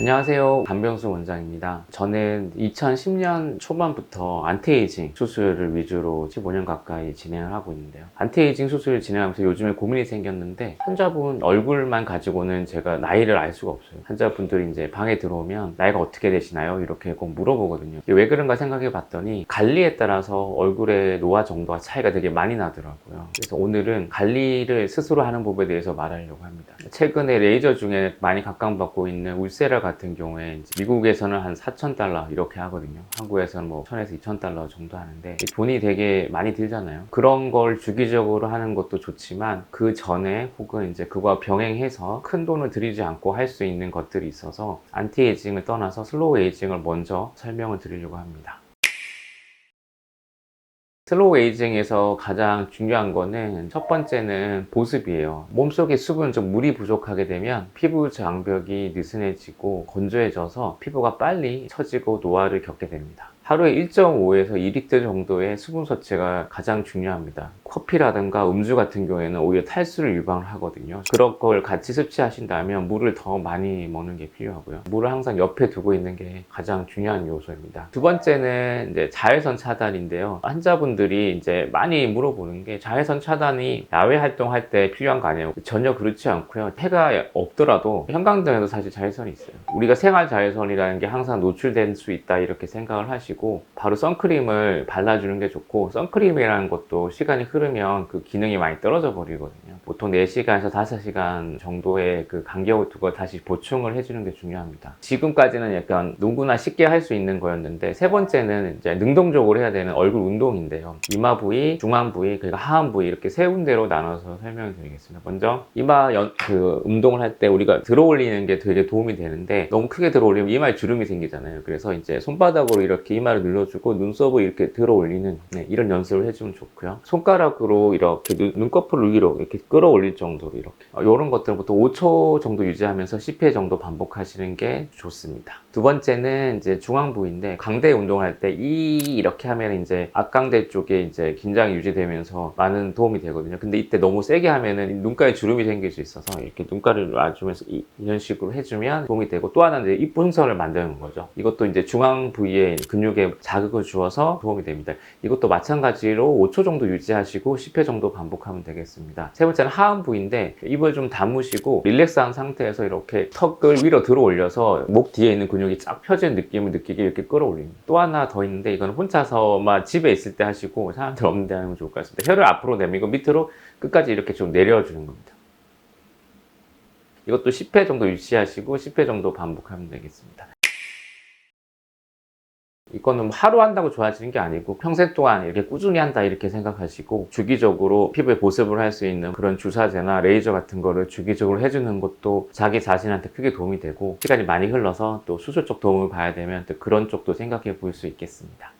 안녕하세요. 반병수 원장입니다. 저는 2010년 초반부터 안티에이징 수술을 위주로 15년 가까이 진행을 하고 있는데요. 안티에이징 수술을 진행하면서 요즘에 고민이 생겼는데, 환자분 얼굴만 가지고는 제가 나이를 알 수가 없어요. 환자분들이 이제 방에 들어오면 나이가 어떻게 되시나요? 이렇게 꼭 물어보거든요. 왜 그런가 생각해 봤더니 관리에 따라서 얼굴의 노화 정도와 차이가 되게 많이 나더라고요. 그래서 오늘은 관리를 스스로 하는 법에 대해서 말하려고 합니다. 최근에 레이저 중에 많이 각광받고 있는 울세라 같은 경우에 미국에서는 한 4,000달러 이렇게 하거든요. 한국에서는 뭐 1,000에서 2,000달러 정도 하는데 돈이 되게 많이 들잖아요. 그런 걸 주기적으로 하는 것도 좋지만 그 전에 혹은 이제 그거와 병행해서 큰 돈을 들이지 않고 할 수 있는 것들이 있어서 안티에이징을 떠나서 슬로우 에이징을 먼저 설명을 드리려고 합니다. 슬로우 에이징에서 가장 중요한 거는 첫 번째는 보습이에요. 몸속에 수분, 좀 물이 부족하게 되면 피부 장벽이 느슨해지고 건조해져서 피부가 빨리 처지고 노화를 겪게 됩니다. 하루에 1.5에서 2리터 정도의 수분 섭취가 가장 중요합니다. 커피라든가 음주 같은 경우에는 오히려 탈수를 유발을 하거든요. 그런 걸 같이 섭취하신다면 물을 더 많이 먹는 게 필요하고요. 물을 항상 옆에 두고 있는 게 가장 중요한 요소입니다. 두 번째는 이제 자외선 차단인데요. 환자분들이 이제 많이 물어보는 게 자외선 차단이 야외 활동할 때 필요한 거 아니에요? 전혀 그렇지 않고요. 해가 없더라도 형광등에도 사실 자외선이 있어요. 우리가 생활 자외선이라는 게 항상 노출될 수 있다 이렇게 생각을 하시고 바로 선크림을 발라주는 게 좋고, 선크림이라는 것도 시간이 흐르면 그 기능이 많이 떨어져 버리거든요. 보통 4시간에서 5시간 정도의 그 간격을 두고 다시 보충을 해주는 게 중요합니다. 지금까지는 약간 누구나 쉽게 할 수 있는 거였는데, 세 번째는 이제 능동적으로 해야 되는 얼굴 운동인데요. 이마 부위, 중안 부위, 그리고 하안 부위 이렇게 세 군데로 나눠서 설명을 드리겠습니다. 먼저 운동을 할 때 우리가 들어 올리는 게 되게 도움이 되는데, 너무 크게 들어 올리면 이마에 주름이 생기잖아요. 그래서 이제 손바닥으로 이렇게 이마를 눌러주고 눈썹을 이렇게 들어 올리는 이런 연습을 해주면 좋고요. 손가락으로 이렇게 눈꺼풀을 위로 이렇게 끌어올릴 정도로 이렇게 이런 것들부터 5초 정도 유지하면서 10회 정도 반복하시는 게 좋습니다. 두 번째는 이제 중앙 부위인데, 광대 운동을 할 때 이렇게 하면 이제 앞광대 쪽에 이제 긴장이 유지되면서 많은 도움이 되거든요. 근데 이때 너무 세게 하면은 눈가에 주름이 생길 수 있어서 이렇게 눈가를 놔주면서 이런 식으로 해주면 도움이 되고, 또 하나는 이제 입분선을 만드는 거죠. 이것도 이제 중앙 부위에 근육에 자극을 주어서 도움이 됩니다. 이것도 마찬가지로 5초 정도 유지하시고 10회 정도 반복하면 되겠습니다. 세 번째는 하안 부위인데, 입을 좀 다무시고 릴렉스한 상태에서 이렇게 턱을 위로 들어 올려서 목 뒤에 있는 근육이 쫙 펴진 느낌을 느끼게 이렇게 끌어올립니다. 또 하나 더 있는데, 이건 혼자서만 집에 있을 때 하시고 사람들 없는 데 하면 좋을 것 같습니다. 혀를 앞으로 내밀고 밑으로 끝까지 이렇게 좀 내려주는 겁니다. 이것도 10회 정도 유지하시고 10회 정도 반복하면 되겠습니다. 이거는 하루 한다고 좋아지는 게 아니고 평생 동안 이렇게 꾸준히 한다 이렇게 생각하시고, 주기적으로 피부에 보습을 할 수 있는 그런 주사제나 레이저 같은 거를 주기적으로 해주는 것도 자기 자신한테 크게 도움이 되고, 시간이 많이 흘러서 또 수술 쪽 도움을 봐야 되면 또 그런 쪽도 생각해 볼 수 있겠습니다.